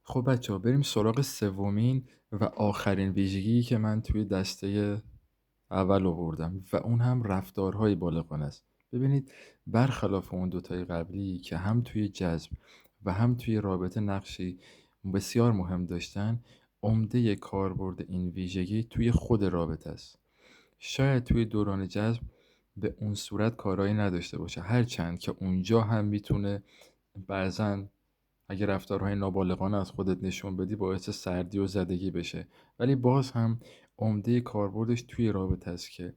خب بچه‌ها بریم سراغ سومین و آخرین ویژگی که من توی دسته اول آوردم و اون هم رفتارهای بالغانه است. ببینید، برخلاف اون دوتای قبلی که هم توی جذب و هم توی رابطه نقشی بسیار مهم داشتن، عمده کاربرد این ویژگی توی خود رابطه است. شاید توی دوران جذب به اون صورت کارایی نداشته باشه، هرچند که اونجا هم میتونه بعضن اگه رفتارهای نابالغانه از خودت نشون بدی باعث سردی و زدگی بشه، ولی باز هم عمده کاربردش توی رابطه است که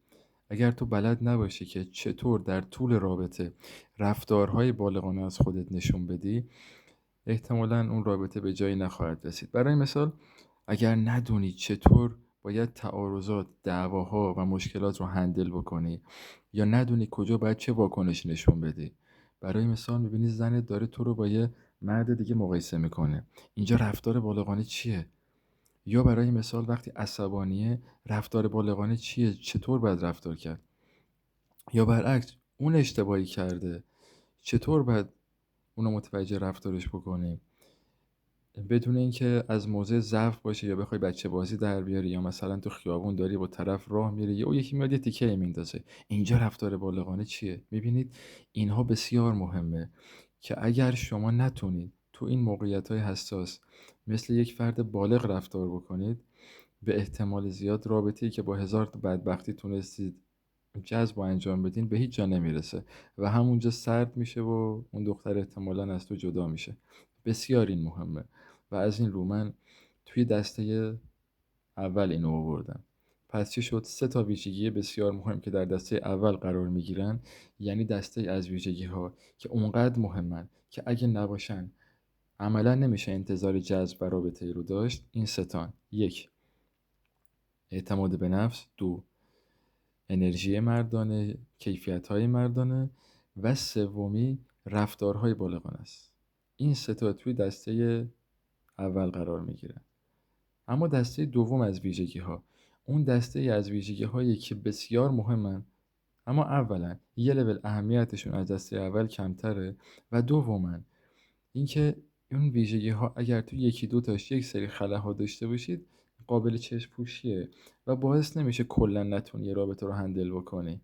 اگر تو بلد نباشی که چطور در طول رابطه رفتارهای بالغانه از خودت نشون بدی، احتمالاً اون رابطه به جایی نخواهد رسید. برای مثال، اگر ندونی چطور باید تعارضات، دعواها و مشکلات رو هندل بکنی، یا ندونی کجا باید چه واکنشی نشون بدی. برای مثال میبینی زنت داره تو رو با یه مرد دیگه مقایسه میکنه، اینجا رفتار بالغانه چیه؟ یا برای مثال وقتی عصبانیه، رفتار بالغانه چیه؟ چطور باید رفتار کرد؟ یا برعکس، اون اشتباهی کرده، چطور باید اونو متوجه رفتارش بکنیم بدون اینکه از موضع ضعف باشه یا بخوای بچه بازی در بیاری، یا مثلا تو خیابون داری با طرف راه میری یا یکی میاد یه تیکه میندازه. اینجا رفتار بالغانه چیه؟ میبینید، اینها بسیار مهمه که اگر شما نتونید تو این موقعیت‌های حساس مثل یک فرد بالغ رفتار بکنید، به احتمال زیاد رابطه‌ای که با هزار تا بدبختی تونستید جذب و انجام بدین به هیچ جا نمیرسه و همونجا سرد میشه و اون دختر احتمالاً از تو جدا میشه. بسیار این مهمه و از این رو من توی دسته اول اینو آوردم. پس چی شد؟ سه تا ویژگی بسیار مهم که در دسته اول قرار میگیرن، یعنی دسته از ویژگی ها که اونقدر مهمن که اگه نباشن عملا نمیشه انتظار جذب و رابطه رو داشت. این ستان: یک، اعتماد به نفس. دو، انرژی مردانه، کیفیت‌های مردانه. و سومی، رفتارهای بالغانه است. این سه تا توی دسته اول قرار میگیرن. اما دسته دوم از ویژگی ها، اون دسته از ویژگی هایی که بسیار مهمن، اما اولا یه لول اهمیتشون از دسته اول کمتره، و دوما اینکه اون ویژگی ها اگر تو یکی دو تاش یک سری خلاها داشته باشید قابل چشم پوشیه و باعث نمیشه کلا نتونی یه رابطه رو هندل بکنی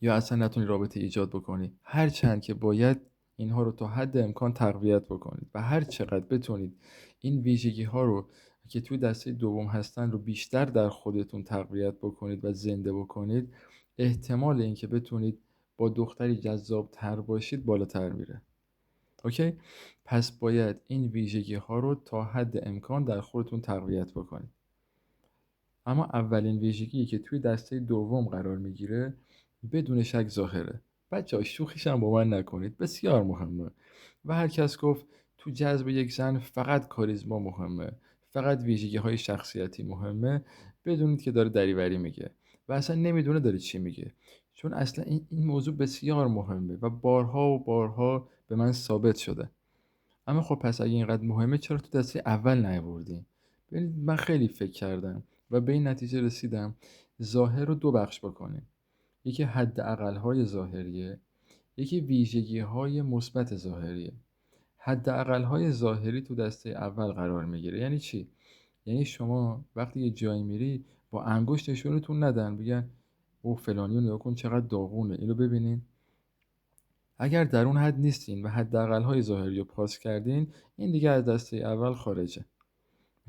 یا اصلا نتونی رابطه ایجاد بکنی، هرچند که باید اینها رو تا حد امکان تقویت بکنید و هر چقدر بتونید این ویژگی ها رو که توی دسته دوم هستن رو بیشتر در خودتون تقویت بکنید و زنده بکنید، احتمال اینکه بتونید با دختری جذاب تر باشید بالاتر میره. اوکی؟ پس باید این ویژگی ها رو تا حد امکان در خودتون تقویت بکنید. اما اولین ویژگی که توی دسته دوم قرار میگیره بدون شک ظاهره. بچه‌ها شوخیش هم با من نکنید، بسیار مهمه. و هر کس گفت تو جذب یک زن فقط کاریزما مهمه، فقط ویژگی های شخصیتی مهمه، بدونید که داره دریوری میگه و اصلا نمیدونه داره چی میگه، چون اصلا این موضوع بسیار مهمه و بارها و بارها به من ثابت شده. اما خب پس اگه اینقدر مهمه چرا تو دسته اول نیاوردین؟ ببینید، من خیلی فکر کردم و به این نتیجه رسیدم ظاهر رو دو بخش بکنیم. یکی حداقل‌های ظاهریه، یکی ویژگی‌های مثبت ظاهریه. حداقل‌های ظاهری تو دسته اول قرار میگیره. یعنی چی؟ یعنی شما وقتی یه جایی میری با انگشت نشونتون ندن بگن او فلانی رو نگاه کن چقدر داغونه، اینو ببینین. اگر در اون حد نیستین و حداقل‌های ظاهری رو پاس کردین، این دیگه از دسته اول خارجه.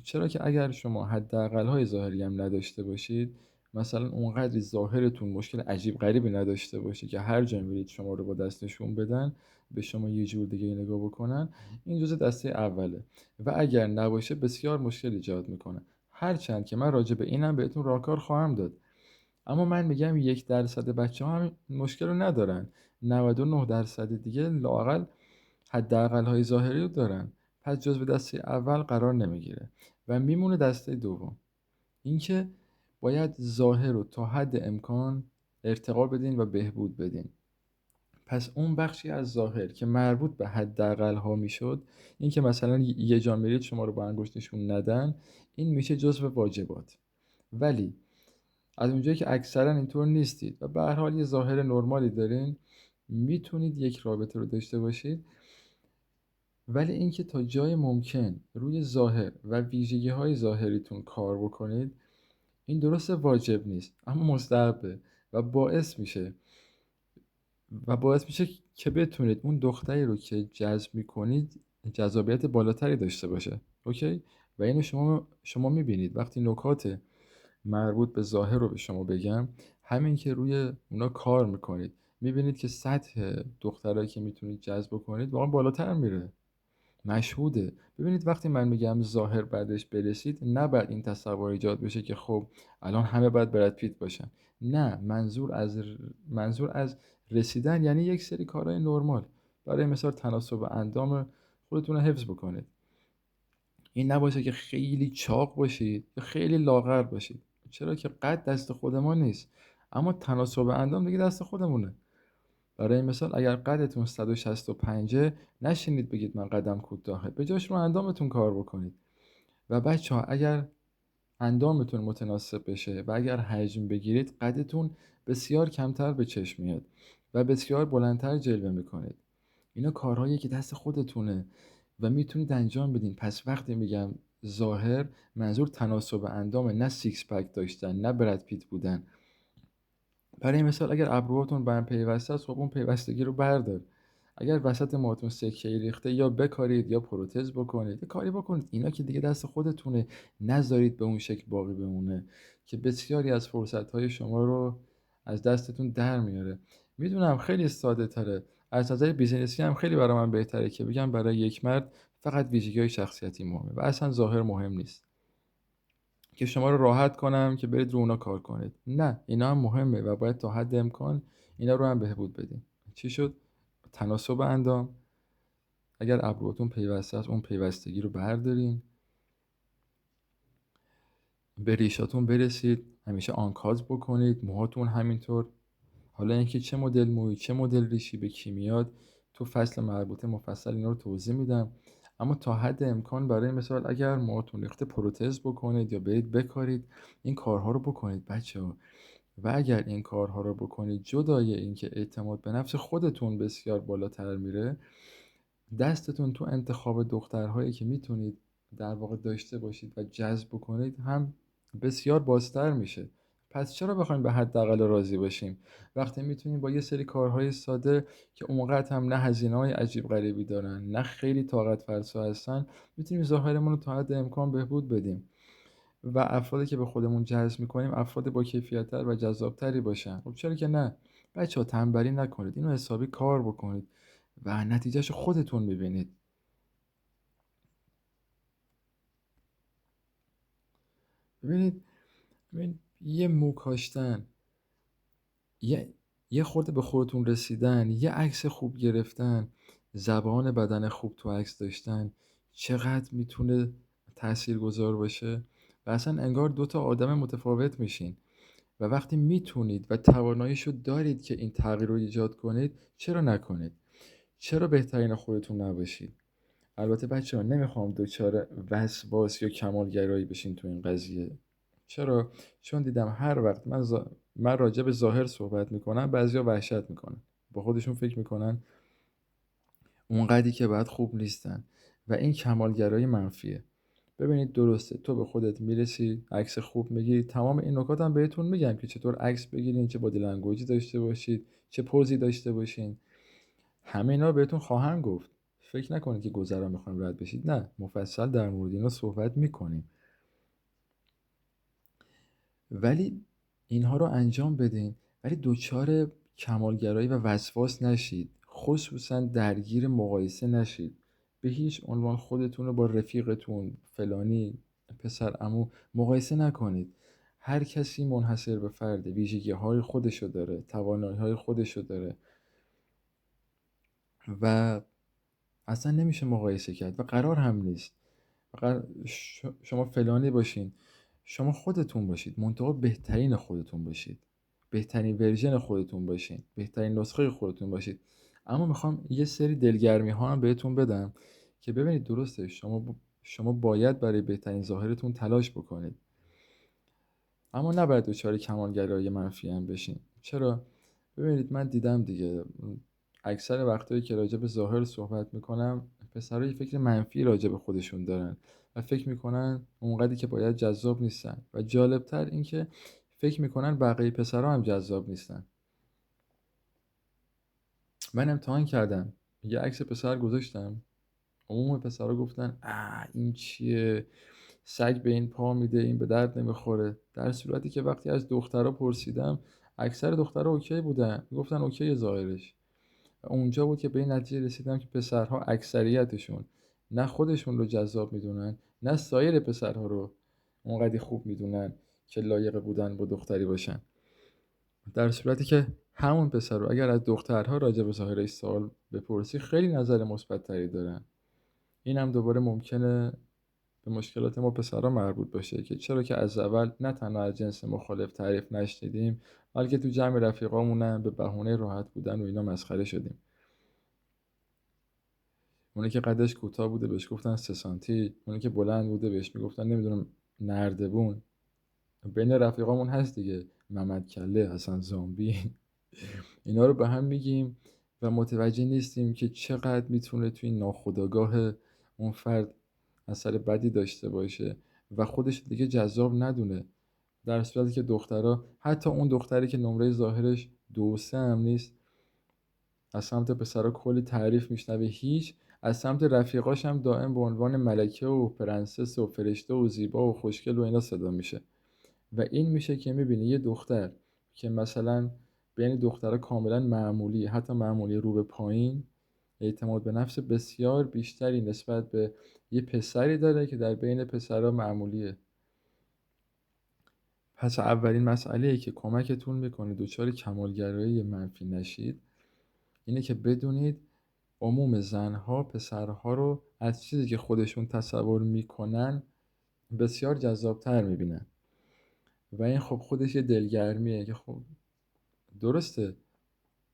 چرا که اگر شما حداقل‌های ظاهری هم نداشته باشید، مثلا اونقدری ظاهرتون مشکل عجیب غریبی نداشته باشه که هر جا میرید شما رو با دستشون بدن، به شما یه جور دیگه نگاه بکنن، این جزء دسته اوله. و اگر نباشه بسیار مشکل ایجاد میکنه. هرچند که من راجع به اینم بهتون راهکار خواهم داد. اما من میگم 1% بچه ها هم مشکل رو ندارن، 99% دیگه لااقل حداقل های ظاهری رو دارن. پس جزو دسته اول قرار نمیگیره و میمونه دسته دوم. اینکه باید ظاهر رو تا حد امکان ارتقا بدین و بهبود بدین. پس اون بخشی از ظاهر که مربوط به حداقل ها میشد، این که مثلا یه جا میرید شما رو با انگشت نشون ندن، این میشه جزو واجبات. ولی از اونجایی که اکثرا اینطور نیستید و به هر حال یه ظاهر نرمالی دارین، میتونید یک رابطه رو داشته باشید ولی اینکه تا جای ممکن روی ظاهر و ویژگی‌های ظاهریتون کار بکنید، این درسته واجب نیست اما مستحبه و باعث میشه که بتونید اون دختری رو که جذب میکنید جذابیت بالاتری داشته باشه. اوکی؟ و اینو شما میبینید وقتی نکات مربوط به ظاهر رو به شما بگم، همین که روی اونا کار میکنید میبینید که سطح دخترایی که میتونید جذب کنید واقعا بالاتر میره، مشهوده. ببینید وقتی من میگم ظاهر بعدش برسید، نه بعد این تصور ایجاد بشه که خب الان همه باید برد پیت باشن. نه، منظور از رسیدن یعنی یک سری کارهای نرمال. برای مثال تناسب اندام خودتون رو حفظ بکنید. این نباشه که خیلی چاق باشید یا خیلی لاغر باشید، چرا که قد دست خود ما نیست، اما تناسب اندام دیگه دست خودمونه. برای مثال اگر قدتون 165 نشینید بگید من قدم کوتاهه، به جاش رو اندامتون کار بکنید. و بچه ها اگر اندامتون متناسب بشه و اگر حجم بگیرید، قدتون بسیار کمتر به چشم میاد و بسیار بلندتر جلوه میکنید. اینا کارهایی که دست خودتونه و میتونید انجام بدین. پس وقتی میگم ظاهر، منظور تناسب اندامه، نه سیکس پک داشتن، نه برد پیت بودن. برای مثال اگر ابروهاتون به هم پیوسته است، خب اون پیوستگی رو بردار. اگر وسط موهاتون سکه ریخته، یا بکارید یا پروتز بکنید، یا کاری بکنید. اینا که دیگه دست خودتونه، نذارید به اون شکل باقی بمونه که بسیاری از فرصت‌های شما رو از دستتون در میاره. میدونم خیلی ساده تره، از نظر بیزینسی هم خیلی برای من بهتره که بگم برای یک مرد فقط ویژگی‌های شخصیتی مهمه و اصلا ظاهر مهم نیست، که شما رو راحت کنم که برید رو اونا کار کنید. نه، اینا هم مهمه و باید تا حد امکان اینا رو هم بهبود بدیم. چی شد؟ تناسب اندام. اگر ابروتون پیوسته است، اون پیوستگی رو بردارین. به ریشاتون برسید، همیشه آنکاز بکنید. موهاتون همینطور. حالا اینکه چه مدل مویی، چه مدل ریشی به کی میاد، تو فصل مربوطه مفصل اینا رو توضیح میدم. اما تا حد امکان برای مثال اگر موهاتون ریخته، پروتز بکنید یا برید بکارید. این کارها رو بکنید بچه‌ها. و اگر این کارها رو بکنید، جدای اینکه اعتماد به نفس خودتون بسیار بالاتر میره، دستتون تو انتخاب دخترهایی که میتونید در واقع داشته باشید و جذب کنید هم بسیار بازتر میشه. پس چرا بخوایم به حداقل راضی باشیم وقتی میتونیم با یه سری کارهای ساده که اونقدر هم نه هزینه‌های عجیب غریبی دارن، نه خیلی طاقت فرسا هستن، میتونیم ظاهرمون رو تا حد امکان بهبود بدیم و افرادی که به خودمون جذب میکنیم افراد با کیفیت‌تر و جذابتری باشن. خب چرا که نه؟ بچه‌ها تنبلی نکنید، اینو حسابی کار بکنید و نتیجهشو خودتون میبینید. ببینید یه مو کاشتن، یه یه خورده به خودتون رسیدن، یه عکس خوب گرفتن، زبان بدن خوب تو عکس داشتن، چقدر میتونه تاثیرگذار باشه. و اصلا انگار دوتا آدم متفاوت میشین. و وقتی میتونید و تواناییشو دارید که این تغییر رو ایجاد کنید، چرا نکنید؟ چرا بهترین خودتون نباشید؟ البته بچه ها نمیخوام دوچار وسواس یا کمالگرایی بشین تو این قضیه. چرا؟ چون دیدم هر وقت من راجع به ظاهر صحبت میکنم، بعضیا وحشت میکنن، با خودشون فکر میکنن اونقدری که بعد خوب نیستن و این کمالگرایی منفیه. ببینید درسته، تو به خودت میرسی، عکس خوب میگیری، تمام این نکات هم بهتون میگم که چطور عکس بگیرین، چه بادی لنگویجی داشته باشید، چه پوزی داشته باشین. همه اینا رو بهتون خواهم گفت. فکر نکنید که گذرا میخوایم رد بشید، نه، مفصل در مورد اینا صحبت میکنیم. ولی اینها رو انجام بدین، ولی دوچار کمالگرایی و وسواس نشید، خصوصا درگیر مقایسه نشید. به هیچ عنوان خودتون رو با رفیقتون فلانی پسر عمو مقایسه نکنید. هر کسی منحصر به فرده، ویژگی های خودشو داره، توانایی های خودشو داره و اصلا نمیشه مقایسه کرد و قرار هم نیست. شما فلانی باشین، شما خودتون باشید، منتها بهترین خودتون باشید، بهترین ورژن خودتون باشین، بهترین نسخه خودتون باشید. اما میخوام یه سری دلگرمی ها هم بهتون بدم که ببینید درسته، شما باید برای بهترین ظاهرتون تلاش بکنید، اما نباید دچار کمالگرایی منفی هم بشین. چرا؟ ببینید من دیدم دیگه، اکثر وقتایی که راجع به ظاهر صحبت میکنم پسرها یه فکر منفی راجع به خودشون دارن و فکر میکنن اونقدری که باید جذاب نیستن و جالبتر این که فکر میکنن بقیه پسرها هم جذاب نیستن. من امتحان کردم، یه عکس پسر گذاشتم، عموم پسرها گفتن این چیه، سگ به این پا میده، این به درد نمیخوره. در صورتی که وقتی از دخترها پرسیدم اکثر دخترها اوکی بودن، میگفتن اوکی ظاهرش. و اونجا بود که به این نتیجه رسیدم که پسرها اکثریتشون نه خودشون رو جذاب میدونن نه سایر پسرها رو اونقدی خوب میدونن که لایق بودن با دختری باشن. در صورتی که همون پسر رو اگر از دخترها راجع به ظاهرش سوال بپرسی خیلی نظر مثبت تری دارن. این هم دوباره ممکنه به مشکلات ما پسرها مربوط باشه که چرا که از اول نه تنها از جنس مخالف تعریف نشنیدیم، بلکه تو جمع رفیقامونم به بهونه راحت بودن و اینا مسخره شدیم. اونی که قدش کوتاه بوده بهش گفتن 3 سانتی، اونی که بلند بوده بهش میگفتن نمیدونم نردبون. بین رفیقامون هست دیگه، محمد کله، حسن زامبی. اینا رو به هم میگیم و متوجه نیستیم که چقدر میتونه توی ناخودآگاه اون فرد اثر بدی داشته باشه و خودش دیگه جذاب ندونه. در صورتی که دخترها، حتی اون دختری که نمره ظاهرش 2 و 3 هم نیست، از سمت پسرها کلی تعریف میشنوه، هیچ از سمت رفیقاش هم دائم به عنوان ملکه و پرنسس و فرشته و زیبا و خوشگل و اینا صدا میشه. و این میشه که میبینی یه دختر که مثلا بین دخترها کاملا معمولی، حتی معمولی رو به پایین، اعتماد به نفس بسیار بیشتری نسبت به یه پسری داره که در بین پسرها معمولیه. پس اولین مسئله‌ای که کمکتون میکنه دچار کمالگرایی منفی نشید اینه که بدونید عموم زنها پسرها رو از چیزی که خودشون تصور میکنن بسیار جذابتر میبینن. و این خب خودش یه دلگرمیه که خب درسته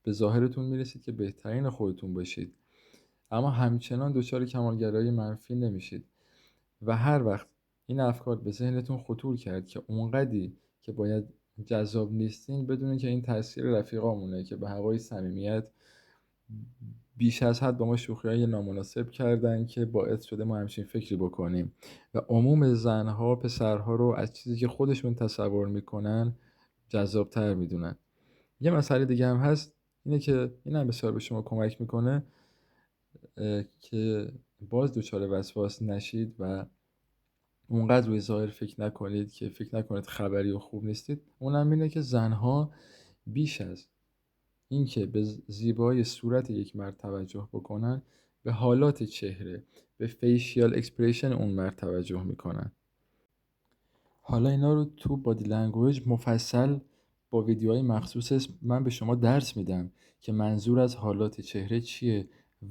به ظاهرتون میرسید که بهترین خودتون باشید، اما همچنان دچار کمالگرایی منفی نمیشید. و هر وقت این افکار به ذهنتون خطور کرد که اونقدی که باید جذاب نیستین، بدونین که این تاثیر رفیقامونه که به هوای صمیمیت بیش از حد با ما شوخی‌های نامناسب کردن که باعث شده ما همچین فکری بکنیم و عموم زنها پسرها رو از چیزی که خودشون تصور میکنن جذابتر میدونن. یه مسئله دیگه هم هست، اینه که این هم بسیار به شما کمک میکنه که باز دچار وسواس نشید و اونقدر روی ظاهر فکر نکنید که فکر نکنید خبری و خوب نیستید. اونم اینه که زنها بیش از اینکه به زیبایی صورت یک مرد توجه بکنن، به حالات چهره، به فیشیال اکسپریشن اون مرد توجه میکنن. حالا اینا رو تو بادی لنگویج مفصل با ویدیوهای مخصوص من به شما درس میدم که منظور از حالات چهره چیه.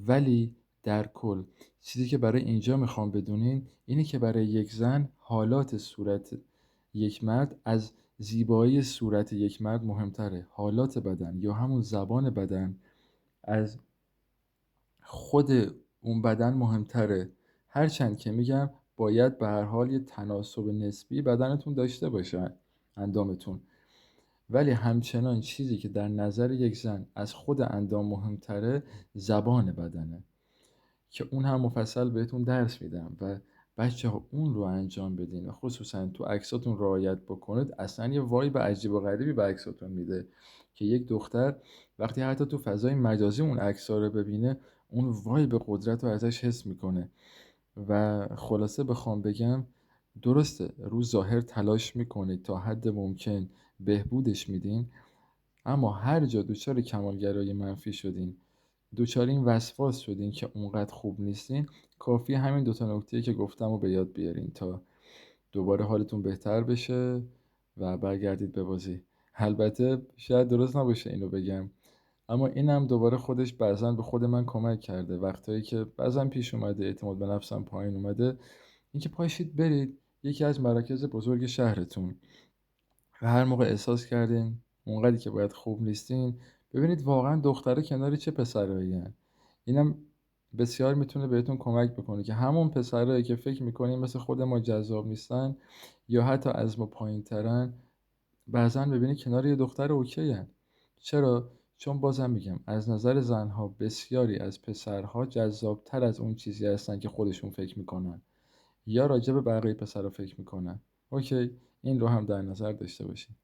ولی در کل چیزی که برای اینجا میخوام بدونین اینه که برای یک زن حالات صورت یک مرد از زیبایی صورت یک مرد مهمتره. حالات بدن یا همون زبان بدن از خود اون بدن مهمتره. هرچند که میگم باید به هر حال یه تناسب نسبی بدنتون داشته باشه، اندامتون، ولی همچنان چیزی که در نظر یک زن از خود اندام مهمتره زبان بدنه که اون هم مفصل بهتون درس میدم و بچه ها اون رو انجام بدین و خصوصا تو عکساتون رعایت بکنید. اصلا یه وایب عجیب و غریبی به عکساتون میده که یک دختر وقتی حتی تو فضای مجازی اون عکس‌ها رو ببینه اون وایب قدرت رو ازش حس میکنه. و خلاصه بخوام بگم درسته رو ظاهر تلاش میکنید تا حد ممکن بهبودش میدین، اما هر جا دچار کمالگرایی منفی شدین، دچار این وسواس شدین که اونقدر خوب نیستین، کافی همین دوتا نکته که گفتم رو به یاد بیارین تا دوباره حالتون بهتر بشه و برگردید به بازی. البته شاید درست نباشه اینو بگم، اما اینم دوباره خودش بعضا به خود من کمک کرده. وقتایی که بعضا پیش اومده اعتماد به نفسم پایین اومده، اینکه پاشید برید یکی از مراکز بزرگ شهرتون و هر موقع احساس کردین اونقدری که باید خوب نیستین، ببینید واقعا دختره کنار چه پسرایی هن. اینم بسیار میتونه بهتون کمک بکنه که همون پسرایی که فکر میکنین مثل خود ما جذاب نیستن یا حتی از ما پایین ترن، بعضا ببینید کنار یه دختر اوکی هن. چرا؟ چون بازم میگم از نظر زنها بسیاری از پسرها جذابتر از اون چیزی هستن که خودشون فکر میکنن یا راجع به بقیه پسرها فکر میکنن. اوکی، این رو هم در نظر داشته باشید.